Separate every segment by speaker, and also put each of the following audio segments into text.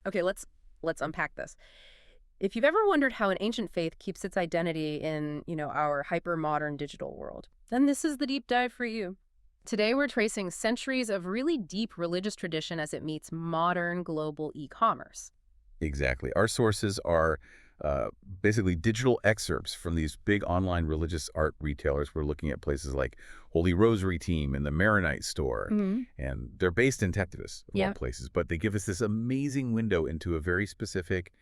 Speaker 1: Okay, let's unpack this. If you've ever wondered how an ancient faith keeps its identity in, our hyper-modern digital world, then this is the deep dive for you. Today, we're tracing centuries of really deep religious tradition as it meets modern global e-commerce.
Speaker 2: Exactly. Our sources are basically digital excerpts from these big online religious art retailers. We're looking at places like Holy Rosary Team and the Maronite store. And they're based in Texas, of all
Speaker 1: Yeah.
Speaker 2: places, but they give us this amazing window into a very specific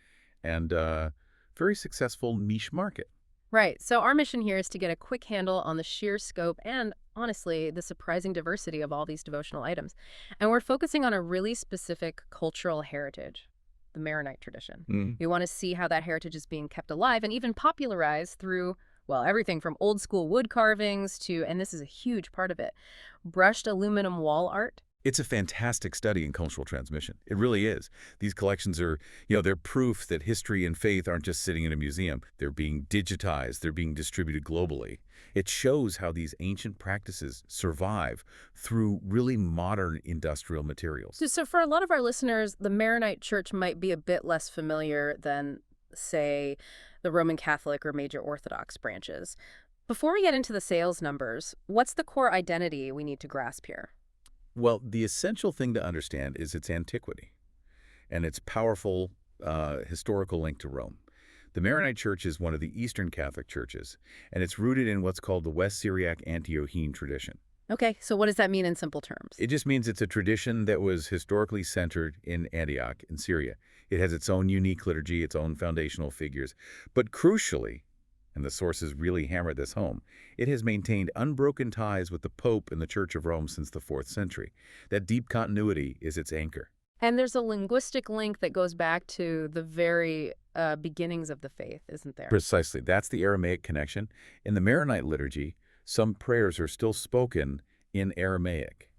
Speaker 2: and very successful niche market.
Speaker 1: Right. So our mission here is to get a quick handle on the sheer scope and, honestly, the surprising diversity of all these devotional items. And we're focusing on a really specific cultural heritage, the Maronite tradition. We want to see how that heritage is being kept alive and even popularized through, well, everything from old school wood carvings to, and this is a huge part of it, brushed aluminum wall art.
Speaker 2: It's a fantastic study in cultural transmission. It really is. These collections are, they're proof that history and faith aren't just sitting in a museum. They're being digitized. They're being distributed globally. It shows how these ancient practices survive through really modern industrial materials.
Speaker 1: So for a lot of our listeners, the Maronite Church might be a bit less familiar than, say, the Roman Catholic or major Orthodox branches. Before we get into the sales numbers, what's the core identity we need to grasp here?
Speaker 2: Well, the essential thing to understand is its antiquity and its powerful historical link to Rome. The Maronite Church is one of the Eastern Catholic churches, and it's rooted in what's called the West Syriac Antiochian tradition.
Speaker 1: Okay, so what does that mean in simple terms?
Speaker 2: It just means it's a tradition that was historically centered in Antioch in Syria. It has its own unique liturgy, its own foundational figures, but crucially, and the sources really hammered this home, it has maintained unbroken ties with the Pope and the Church of Rome since the 4th century. That deep continuity is its anchor.
Speaker 1: And there's a linguistic link that goes back to the very beginnings of the faith, isn't there?
Speaker 2: Precisely. That's the Aramaic connection. In the Maronite liturgy, some prayers are still spoken in Aramaic,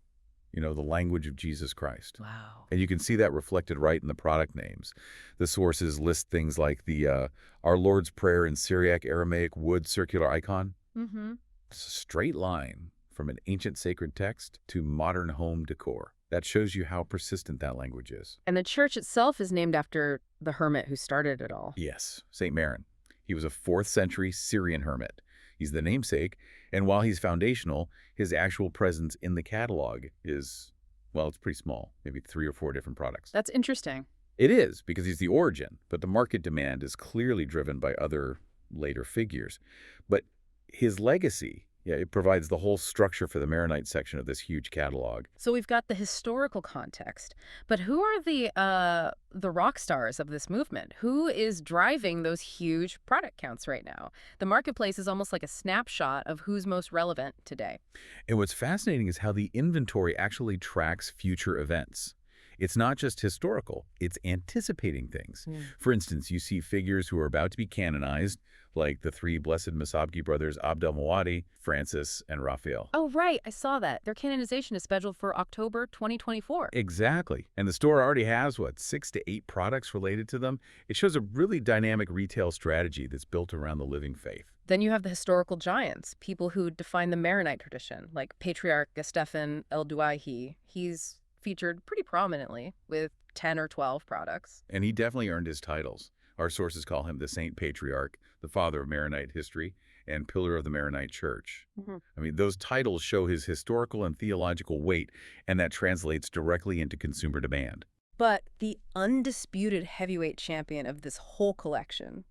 Speaker 2: the language of Jesus Christ.
Speaker 1: Wow.
Speaker 2: And you can see that reflected right in the product names. The sources list things like the Our Lord's Prayer in Syriac Aramaic wood circular icon. It's a straight line from an ancient sacred text to modern home decor. That shows you how persistent that language is.
Speaker 1: And the church itself is named after the hermit who started it all.
Speaker 2: Yes, Saint Maron. He was a 4th century Syrian hermit. He's the namesake, and while he's foundational, his actual presence in the catalog is, well, it's pretty small, maybe 3 or 4 different products.
Speaker 1: That's interesting.
Speaker 2: It is, because he's the origin, but the market demand is clearly driven by other later figures. But his legacy, it provides the whole structure for the Maronite section of this huge catalog.
Speaker 1: So we've got the historical context, but who are the rock stars of this movement? Who is driving those huge product counts right now? The marketplace is almost like a snapshot of who's most relevant today.
Speaker 2: And what's fascinating is how the inventory actually tracks future events. It's not just historical, it's anticipating things. For instance, you see figures who are about to be canonized, like the 3 blessed Massabki Brothers, Abdelmawadi, Francis, and Raphael.
Speaker 1: Oh, right. I saw that. Their canonization is scheduled for October 2024.
Speaker 2: Exactly. And the store already has, 6 to 8 products related to them. It shows a really dynamic retail strategy that's built around the living faith.
Speaker 1: Then you have the historical giants, people who define the Maronite tradition, like Patriarch Stephen El-Douaihi. He's featured pretty prominently with 10 or 12 products.
Speaker 2: And he definitely earned his titles. Our sources call him the Saint Patriarch, the father of Maronite history, and pillar of the Maronite Church. I mean, those titles show his historical and theological weight, and that translates directly into consumer demand.
Speaker 1: But the undisputed heavyweight champion of this whole collection,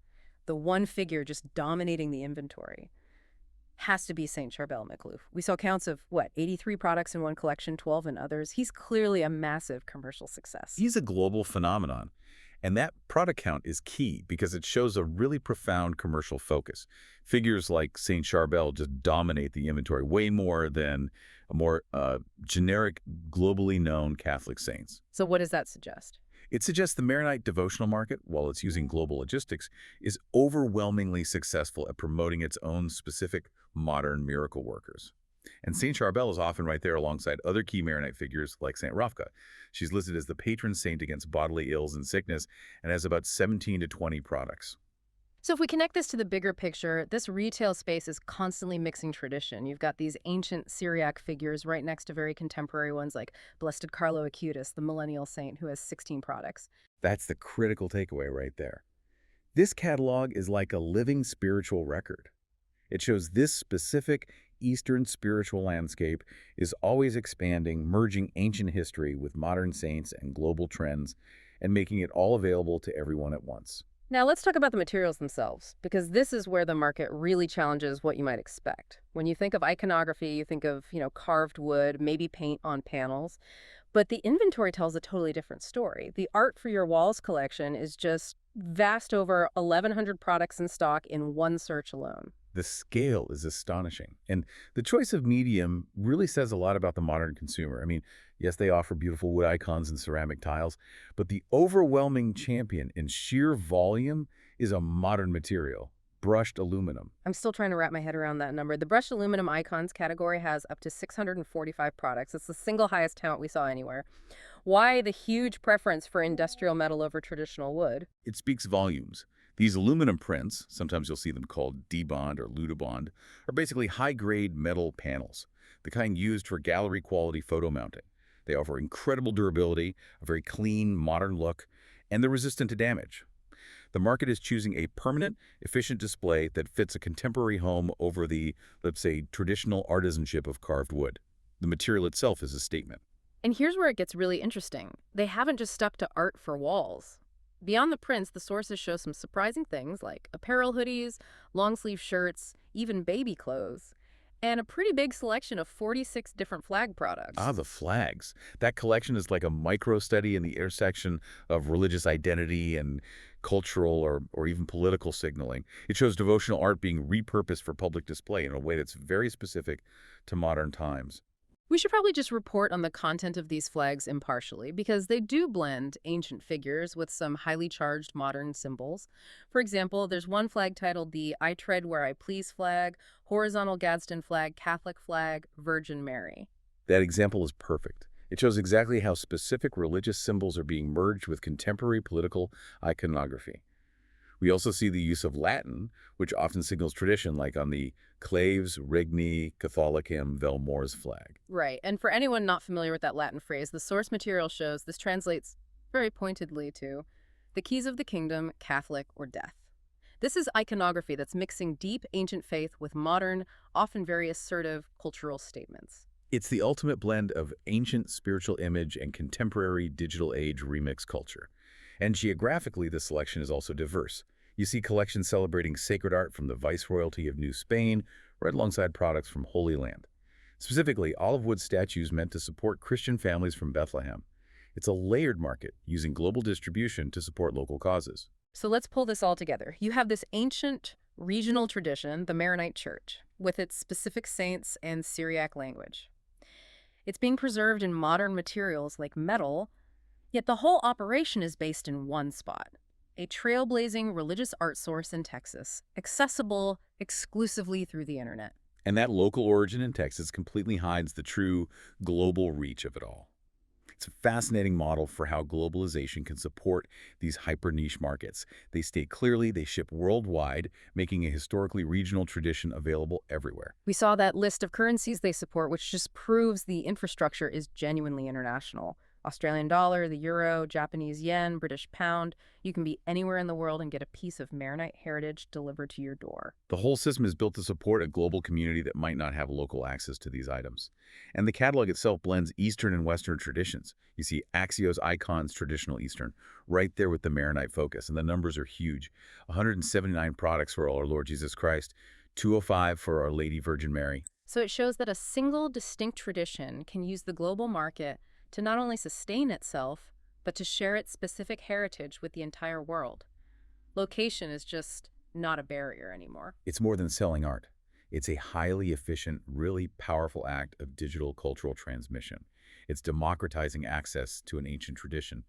Speaker 1: the one figure just dominating the inventory, has to be Saint Charbel Makhlouf. We saw counts of, 83 products in one collection, 12 in others. He's clearly a massive commercial success.
Speaker 2: He's a global phenomenon. And that product count is key because it shows a really profound commercial focus. Figures like Saint Charbel just dominate the inventory way more than a more generic, globally known Catholic saints.
Speaker 1: So what does that suggest?
Speaker 2: It suggests the Maronite devotional market, while it's using global logistics, is overwhelmingly successful at promoting its own specific modern miracle workers. And Saint Charbel is often right there alongside other key Maronite figures like Saint Rafqa. She's listed as the patron saint against bodily ills and sickness and has about 17 to 20 products.
Speaker 1: So if we connect this to the bigger picture, this retail space is constantly mixing tradition. You've got these ancient Syriac figures right next to very contemporary ones like Blessed Carlo Acutis, the millennial saint who has 16 products.
Speaker 2: That's the critical takeaway right there. This catalog is like a living spiritual record. It shows this specific Eastern spiritual landscape is always expanding, merging ancient history with modern saints and global trends, and making it all available to everyone at once.
Speaker 1: Now let's talk about the materials themselves, because this is where the market really challenges what you might expect. When you think of iconography, you think of, carved wood, maybe paint on panels. But the inventory tells a totally different story. The Art for Your Walls collection is just vast, over 1,100 products in stock in one search alone.
Speaker 2: The scale is astonishing, and the choice of medium really says a lot about the modern consumer. I mean, yes, they offer beautiful wood icons and ceramic tiles, but the overwhelming champion in sheer volume is a modern material, brushed aluminum.
Speaker 1: I'm still trying to wrap my head around that number. The brushed aluminum icons category has up to 645 products. It's the single highest count we saw anywhere. Why the huge preference for industrial metal over traditional wood?
Speaker 2: It speaks volumes. These aluminum prints, sometimes you'll see them called D-bond or Ludibond, are basically high-grade metal panels, the kind used for gallery-quality photo mounting. They offer incredible durability, a very clean, modern look, and they're resistant to damage. The market is choosing a permanent, efficient display that fits a contemporary home over the, let's say, traditional artisanship of carved wood. The material itself is a statement.
Speaker 1: And here's where it gets really interesting. They haven't just stuck to art for walls. Beyond the prints, the sources show some surprising things like apparel hoodies, long-sleeve shirts, even baby clothes, and a pretty big selection of 46 different flag products.
Speaker 2: Ah, the flags. That collection is like a micro-study in the intersection of religious identity and cultural or even political signaling. It shows devotional art being repurposed for public display in a way that's very specific to modern times.
Speaker 1: We should probably just report on the content of these flags impartially, because they do blend ancient figures with some highly charged modern symbols. For example, there's one flag titled the I Tread Where I Please flag, horizontal Gadsden flag, Catholic flag, Virgin Mary.
Speaker 2: That example is perfect. It shows exactly how specific religious symbols are being merged with contemporary political iconography. We also see the use of Latin, which often signals tradition, like on the Claves Regni Catholicum Vel Mors flag.
Speaker 1: Right, and for anyone not familiar with that Latin phrase, the source material shows this translates very pointedly to the keys of the kingdom, Catholic, or death. This is iconography that's mixing deep ancient faith with modern, often very assertive cultural statements.
Speaker 2: It's the ultimate blend of ancient spiritual image and contemporary digital age remix culture. And geographically, the selection is also diverse. You see collections celebrating sacred art from the Viceroyalty of New Spain, right alongside products from Holy Land. Specifically, olive wood statues meant to support Christian families from Bethlehem. It's a layered market, using global distribution to support local causes.
Speaker 1: So let's pull this all together. You have this ancient regional tradition, the Maronite Church, with its specific saints and Syriac language. It's being preserved in modern materials like metal, yet the whole operation is based in one spot. A trailblazing religious art source in Texas, accessible exclusively through the internet.
Speaker 2: And that local origin in Texas completely hides the true global reach of it all. It's a fascinating model for how globalization can support these hyper-niche markets. They state clearly, they ship worldwide, making a historically regional tradition available everywhere.
Speaker 1: We saw that list of currencies they support, which just proves the infrastructure is genuinely international. Australian dollar, the euro, Japanese yen, British pound. You can be anywhere in the world and get a piece of Maronite heritage delivered to your door.
Speaker 2: The whole system is built to support a global community that might not have local access to these items. And the catalog itself blends Eastern and Western traditions. You see Axios Icons Traditional Eastern, right there with the Maronite focus, and the numbers are huge. 179 products for our Lord Jesus Christ, 205 for Our Lady Virgin Mary.
Speaker 1: So it shows that a single distinct tradition can use the global market to not only sustain itself, but to share its specific heritage with the entire world. Location is just not a barrier anymore.
Speaker 2: It's more than selling art. It's a highly efficient, really powerful act of digital cultural transmission. It's democratizing access to an ancient tradition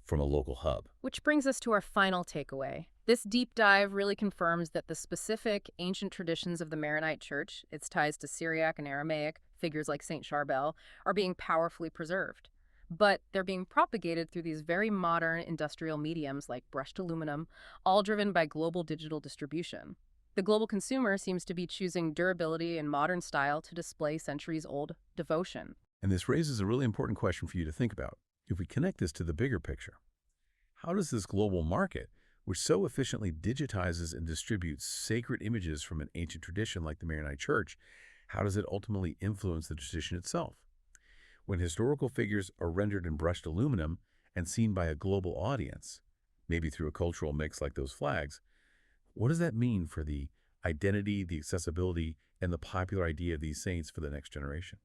Speaker 2: from a local hub.
Speaker 1: Which brings us to our final takeaway. This deep dive really confirms that the specific ancient traditions of the Maronite Church, its ties to Syriac and Aramaic, figures like Saint Charbel, are being powerfully preserved. but they're being propagated through these very modern industrial mediums like brushed aluminum, all driven by global digital distribution. The global consumer seems to be choosing durability and modern style to display centuries-old devotion.
Speaker 3: And this raises a really important question for you to think about. If we connect this to the bigger picture, how does this global market, which so efficiently digitizes and distributes sacred images from an ancient tradition like the Maronite Church, how does it ultimately influence the tradition itself? When historical figures are rendered in brushed aluminum and seen by a global audience, maybe through a cultural mix like those flags, what does that mean for the identity, the accessibility, and the popular idea of these saints for the next generation?